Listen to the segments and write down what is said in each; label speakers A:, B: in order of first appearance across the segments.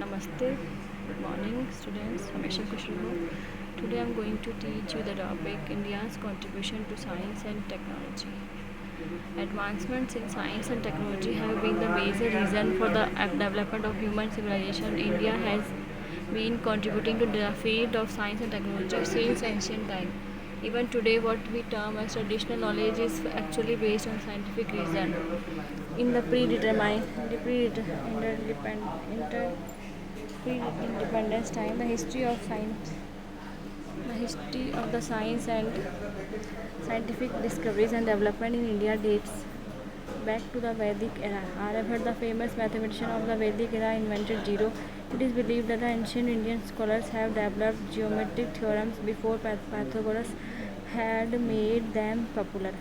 A: Namaste, good morning students. Hamesha Kushal ho. Today I am going to teach you the topic India's contribution to science and technology. Advancements in science and technology have been the major reason for the development of human civilization. India has been contributing to the field of science and technology since ancient time. Even today, what we term as traditional knowledge is actually based on scientific reason. In the pre-independence time, the history of the science and scientific discoveries and development in India dates back to the Vedic era. Aryabhatta, the famous mathematician of the Vedic era, invented zero. It is believed that the ancient Indian scholars have developed geometric theorems before Pythagoras had made them popular.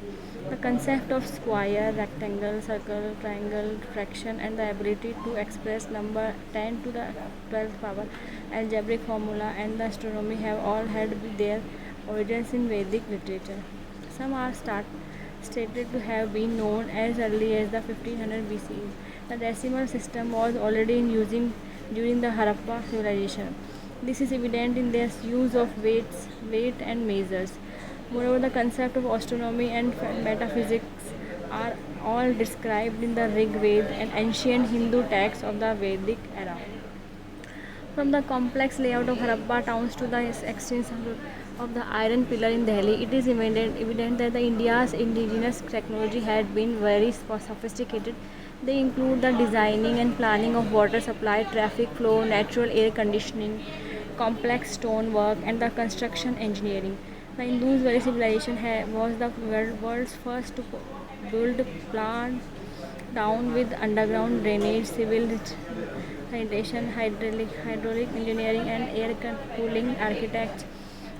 A: The concept of square, rectangle, circle, triangle, fraction, and the ability to express number 10 to the 12th power, algebraic formula, and the astronomy have all had their origins in Vedic literature. Some are stated to have been known as early as the 1500 BCE. The decimal system was already in using during the Harappa civilization. This is evident in their use of weight and measures. Moreover, the concept of astronomy and metaphysics are all described in the Rig Veda, an ancient Hindu text of the Vedic era. From the complex layout of Harappa towns to the extension of the iron pillar in Delhi, it is evident that the India's indigenous technology had been very sophisticated. They include the designing and planning of water supply, traffic flow, natural air conditioning, complex stonework, and the construction engineering. The Indus Valley civilization was the world's first to build plant town with underground drainage, civil sanitation, hydraulic engineering, and air cooling architects,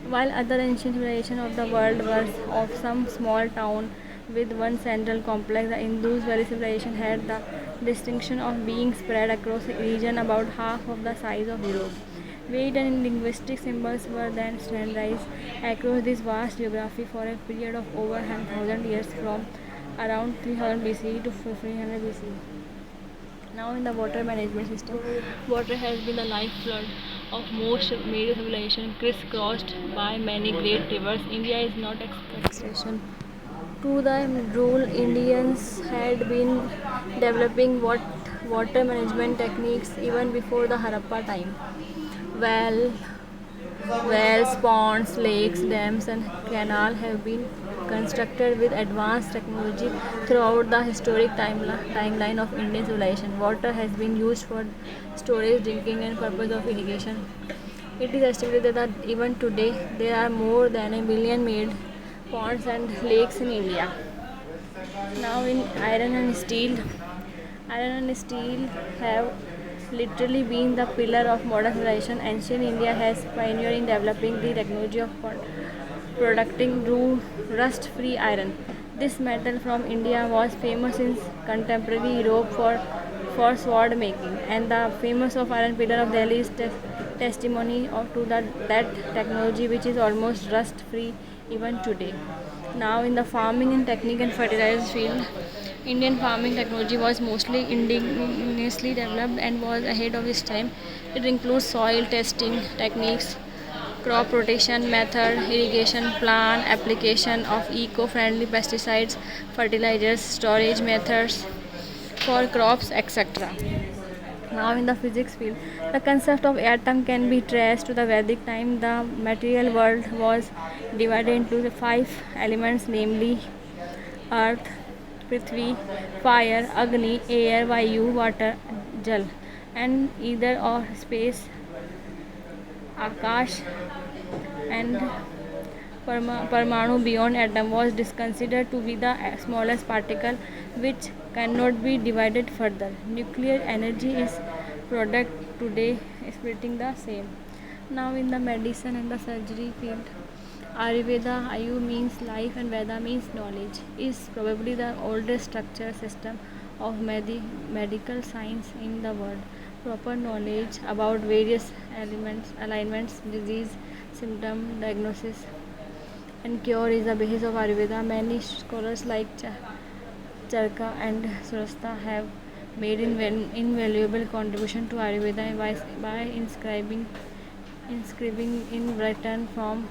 A: while other ancient civilizations of the world were of some small town with one central complex. The Indus Valley civilization had the distinction of being spread across a region about half of the size of Europe. Weight and linguistic symbols were then standardized across this vast geography for a period of over 1,000 years from around 3000 BCE to 1500 BCE. Now, in the water management system, water has been the lifeblood of most major civilizations, crisscrossed by many great rivers. India is not exception to the rule. Indians had been developing water management techniques even before the Harappa time. Well, wells, ponds, lakes, dams, and canals have been constructed with advanced technology throughout the historic timeline of Indian civilization. Water has been used for storage, drinking, and purpose of irrigation. It is estimated that even today there are more than a million made ponds and lakes in India. Now, in iron and steel have literally been the pillar of modern civilization. Ancient India has pioneered in developing the technology of producing rust-free iron. This metal from India was famous in contemporary Europe for sword making, and the famous of iron pillar of Delhi is testimony to that technology, which is almost rust-free even today. Now, in the farming and technique and fertilizer field, Indian farming technology was mostly indigenously developed and was ahead of its time. It includes soil testing techniques, crop rotation method, irrigation plan, application of eco-friendly pesticides, fertilizers, storage methods for crops, etc. Now, in the physics field, the concept of atom can be traced to the Vedic time. The material world was divided into the five elements, namely earth, prithvi, fire, agni, air, vayu, water, jal, and either or space, akash, and Parmanu beyond atom was considered to be the smallest particle which cannot be divided further. Nuclear energy is product today splitting the same. Now, in the medicine and the surgery field, Ayurveda, Ayu means life and Veda means knowledge, is probably the oldest structure system of medical science in the world. Proper knowledge about various alignments, disease, symptom, diagnosis, and cure is the basis of Ayurveda. Many scholars like Charka and Surasta have made invaluable contribution to Ayurveda by inscribing in written form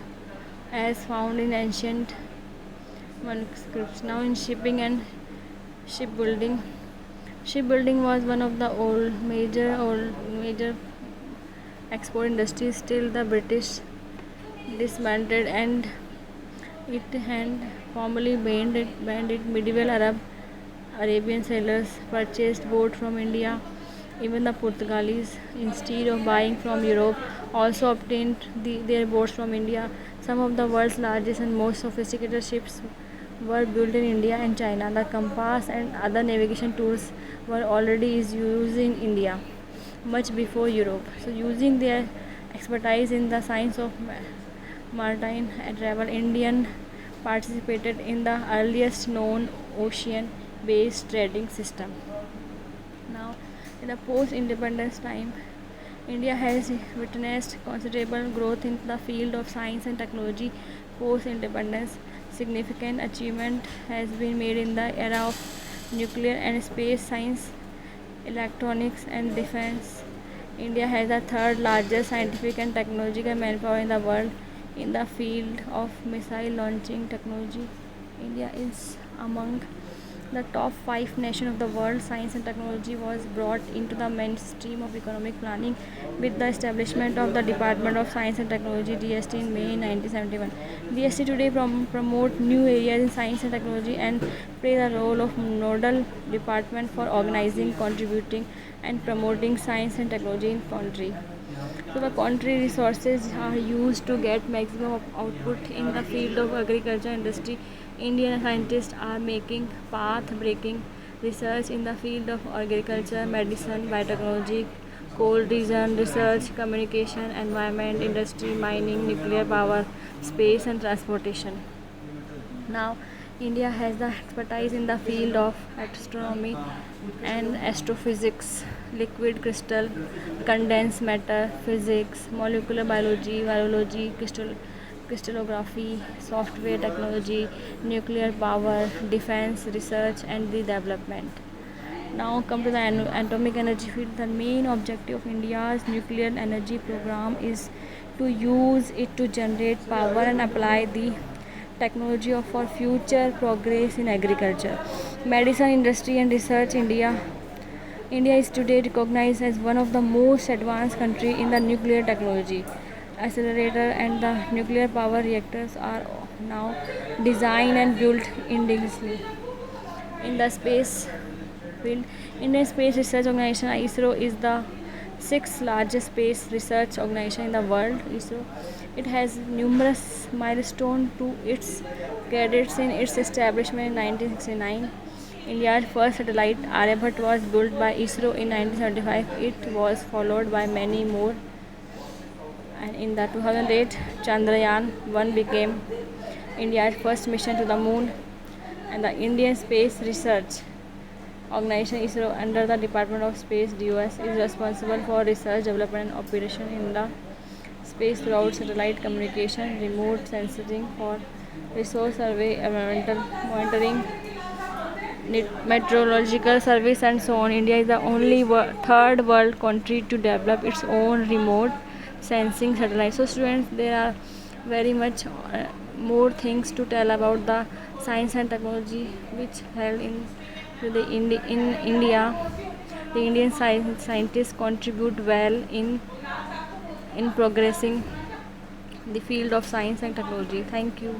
A: as found in ancient manuscripts. Now in shipping and shipbuilding, shipbuilding was one of the major export industries till the British dismantled and it had formerly banned it. Medieval Arabian sailors purchased boats from India. Even the Portuguese, instead of buying from Europe, also obtained their boats from India. Some of the world's largest and most sophisticated ships were built in India and China. The compass and other navigation tools were already used in India much before Europe. So, using their expertise in the science of maritime travel, Indian participated in the earliest known ocean-based trading system. Now, in the post-independence time, India has witnessed considerable growth in the field of science and technology. Post-independence, significant achievement has been made in the era of nuclear and space science, electronics and defense. India has the third largest scientific and technological manpower in the world. In the field of missile launching technology, India is among the top 5 nations of the world. Science and technology was brought into the mainstream of economic planning with the establishment of the Department of Science and Technology (DST) in May 1971. DST today promote new areas in science and technology and play the role of nodal department for organizing, contributing, and promoting science and technology in country. So the country resources are used to get maximum output in the field of agriculture industry. Indian scientists are making path-breaking research in the field of agriculture, medicine, biotechnology, cold region research, communication, environment, industry, mining, nuclear power, space, and transportation. Now, India has the expertise in the field of astronomy and astrophysics, liquid crystal, condensed matter physics, molecular biology, crystallography, software technology, nuclear power, defense research, and the development. Now come to the atomic energy field. The main objective of India's nuclear energy program is to use it to generate power and apply the technology for future progress in agriculture, medicine, industry, and research. India is today recognized as one of the most advanced countries in the nuclear technology. Accelerator and the nuclear power reactors are now designed and built indigenously. In the space field, Indian Space Research Organization (ISRO) is the sixth largest space research organization in the world. ISRO, it has numerous milestones to its credits in its establishment in 1969. India's first satellite Aryabhat was built by ISRO in 1975. It was followed by many more, and in the 2008 Chandrayaan 1 became India's first mission to the moon. And the Indian Space Research Organization (ISRO) under the Department of Space (DOS) is responsible for research, development, and operation in the space throughout satellite communication, remote sensing for resource survey, environmental monitoring, meteorological service, and so on. India is the only third world country to develop its own remote sensing satellite. So, students, there are very much more things to tell about the science and technology which held in India. The Indian scientists contribute well in progressing the field of science and technology. Thank you.